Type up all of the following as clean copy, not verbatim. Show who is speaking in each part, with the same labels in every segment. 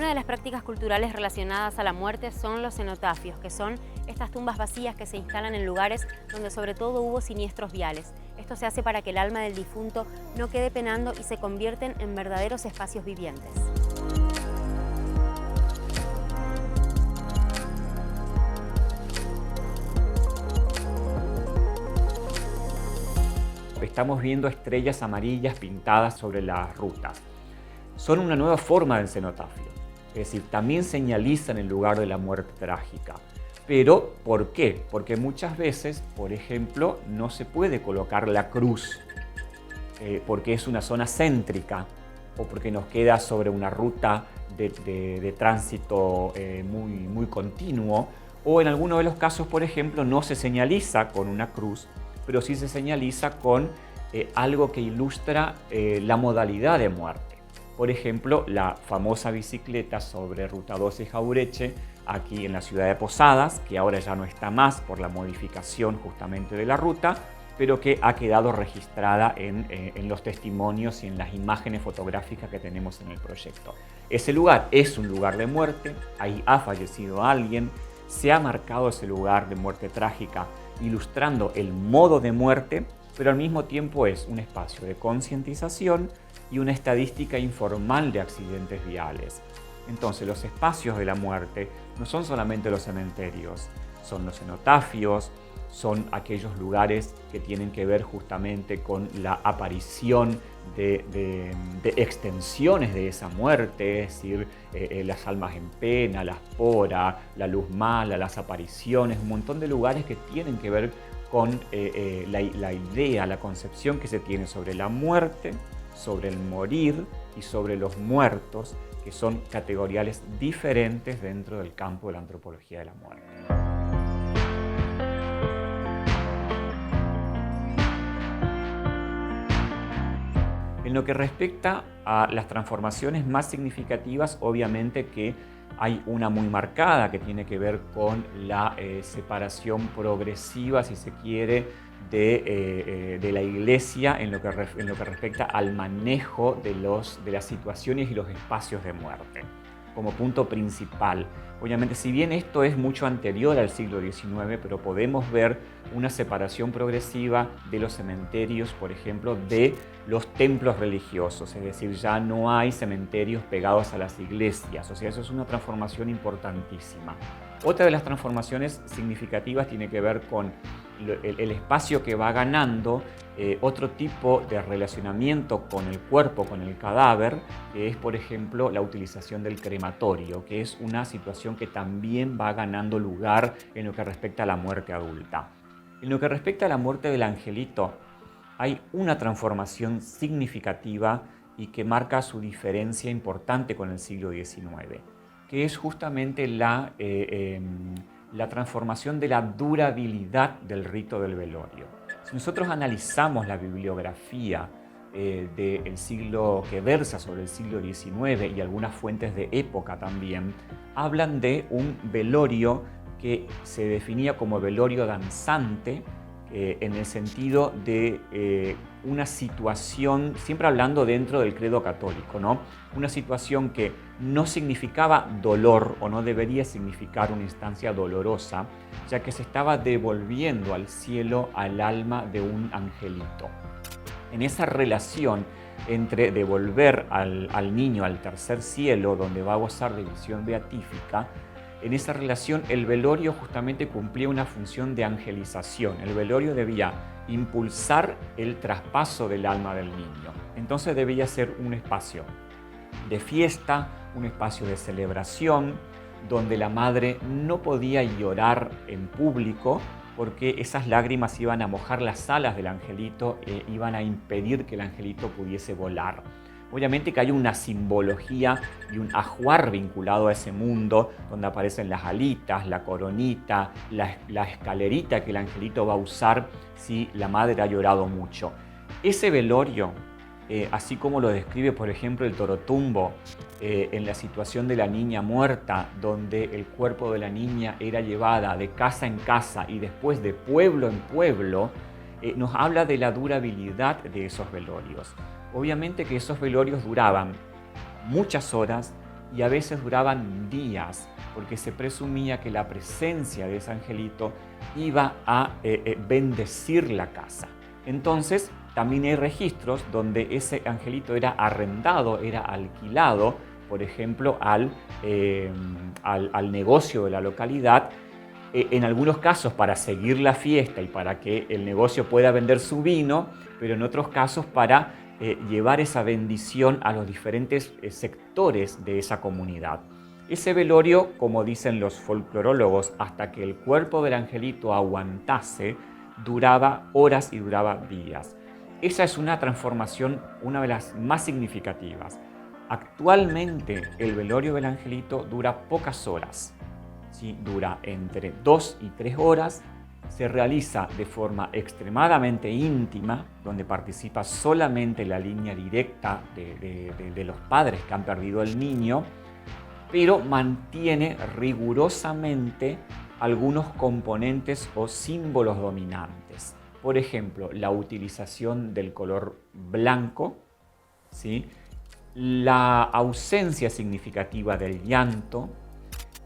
Speaker 1: Una de las prácticas culturales relacionadas a la muerte son los cenotafios, que son estas tumbas vacías que se instalan en lugares donde sobre todo hubo siniestros viales. Esto se hace para que el alma del difunto no quede penando y se convierten en verdaderos espacios vivientes.
Speaker 2: Estamos viendo estrellas amarillas pintadas sobre las rutas. Son una nueva forma del cenotafio, es decir, también señalizan el lugar de la muerte trágica. Pero, ¿por qué? Porque muchas veces, por ejemplo, no se puede colocar la cruz porque es una zona céntrica o porque nos queda sobre una ruta de tránsito muy continuo, o en algunos de los casos, por ejemplo, no se señaliza con una cruz, pero sí se señaliza con algo que ilustra la modalidad de muerte. Por ejemplo, la famosa bicicleta sobre Ruta 12 Jaureche, aquí en la ciudad de Posadas, que ahora ya no está más por la modificación justamente de la ruta, pero que ha quedado registrada en los testimonios y en las imágenes fotográficas que tenemos en el proyecto. Ese lugar es un lugar de muerte, ahí ha fallecido alguien, se ha marcado ese lugar de muerte trágica ilustrando el modo de muerte, pero al mismo tiempo es un espacio de concientización y una estadística informal de accidentes viales. Entonces, los espacios de la muerte no son solamente los cementerios, son los cenotafios, son aquellos lugares que tienen que ver justamente con la aparición de extensiones de esa muerte, es decir, las almas en pena, la espora, la luz mala, las apariciones, un montón de lugares que tienen que ver con la idea, la concepción que se tiene sobre la muerte, sobre el morir y sobre los muertos, que son categoriales diferentes dentro del campo de la antropología de la muerte. En lo que respecta a las transformaciones más significativas, obviamente que hay una muy marcada que tiene que ver con la separación progresiva, si se quiere, de la Iglesia en lo que respecta al manejo de las situaciones y los espacios de muerte, como punto principal. Obviamente, si bien esto es mucho anterior al siglo XIX, pero podemos ver una separación progresiva de los cementerios, por ejemplo, de los templos religiosos, es decir, ya no hay cementerios pegados a las iglesias, o sea, eso es una transformación importantísima. Otra de las transformaciones significativas tiene que ver con el espacio que va ganando otro tipo de relacionamiento con el cuerpo, con el cadáver, que es, por ejemplo, la utilización del crematorio, que es una situación que también va ganando lugar en lo que respecta a la muerte adulta. En lo que respecta a la muerte del angelito, hay una transformación significativa y que marca su diferencia importante con el siglo XIX, que es justamente la transformación de la durabilidad del rito del velorio. Si nosotros analizamos la bibliografía del siglo que versa sobre el siglo XIX y algunas fuentes de época también, hablan de un velorio que se definía como velorio danzante, en el sentido de una situación, siempre hablando dentro del credo católico, ¿no? Una situación que no significaba dolor o no debería significar una instancia dolorosa, ya que se estaba devolviendo al cielo al alma de un angelito. En esa relación entre devolver al niño al tercer cielo, donde va a gozar de visión beatífica, en esa relación el velorio justamente cumplía una función de angelización. El velorio debía impulsar el traspaso del alma del niño. Entonces debía ser un espacio de fiesta, un espacio de celebración, donde la madre no podía llorar en público porque esas lágrimas iban a mojar las alas del angelito e iban a impedir que el angelito pudiese volar. Obviamente que hay una simbología y un ajuar vinculado a ese mundo, donde aparecen las alitas, la coronita, la escalerita que el angelito va a usar si la madre ha llorado mucho. Ese velorio, así como lo describe, por ejemplo, el Torotumbo, en la situación de la niña muerta, donde el cuerpo de la niña era llevada de casa en casa y después de pueblo en pueblo, nos habla de la durabilidad de esos velorios. Obviamente que esos velorios duraban muchas horas y a veces duraban días, porque se presumía que la presencia de ese angelito iba a bendecir la casa. Entonces, también hay registros donde ese angelito era arrendado, era alquilado, por ejemplo, al negocio de la localidad, en algunos casos para seguir la fiesta y para que el negocio pueda vender su vino, pero en otros casos para llevar esa bendición a los diferentes sectores de esa comunidad. Ese velorio, como dicen los folclorólogos, hasta que el cuerpo del angelito aguantase, duraba horas y duraba días. Esa es una transformación, una de las más significativas. Actualmente el velorio del angelito dura pocas horas, ¿sí? Dura entre 2 y 3 horas, se realiza de forma extremadamente íntima, donde participa solamente la línea directa de los padres que han perdido el niño, pero mantiene rigurosamente algunos componentes o símbolos dominantes. Por ejemplo, la utilización del color blanco, ¿sí? La ausencia significativa del llanto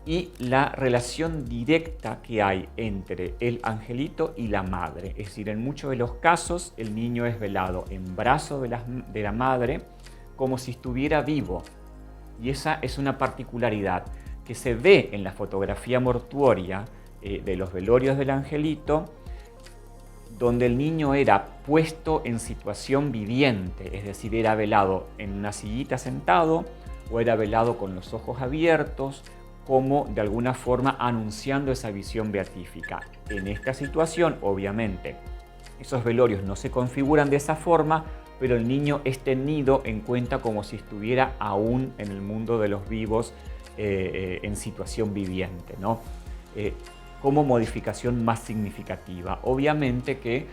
Speaker 2: y la relación directa que hay entre el angelito y la madre. Es decir, en muchos de los casos el niño es velado en brazos de la madre como si estuviera vivo. Y esa es una particularidad que se ve en la fotografía mortuoria de los velorios del angelito, donde el niño era puesto en situación viviente, es decir, era velado en una sillita sentado o era velado con los ojos abiertos, como de alguna forma anunciando esa visión beatífica. En esta situación, obviamente, esos velorios no se configuran de esa forma, pero el niño es tenido en cuenta como si estuviera aún en el mundo de los vivos, en situación viviente, ¿no? Como modificación más significativa. Obviamente que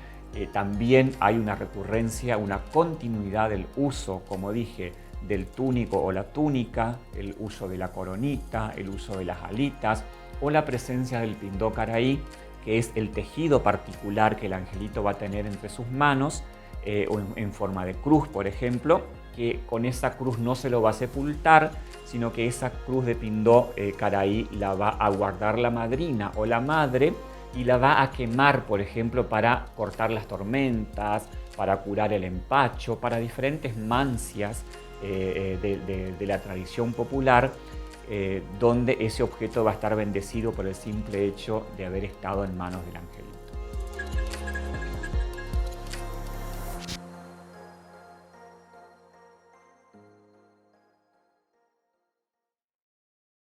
Speaker 2: también hay una recurrencia, una continuidad del uso, como dije, del túnico o la túnica, el uso de la coronita, el uso de las alitas o la presencia del pindó caraí, que es el tejido particular que el angelito va a tener entre sus manos, o en forma de cruz, por ejemplo, que con esa cruz no se lo va a sepultar, sino que esa cruz de pindó caraí la va a guardar la madrina o la madre y la va a quemar, por ejemplo, para cortar las tormentas, para curar el empacho, para diferentes mancias de la tradición popular, donde ese objeto va a estar bendecido por el simple hecho de haber estado en manos del angelito.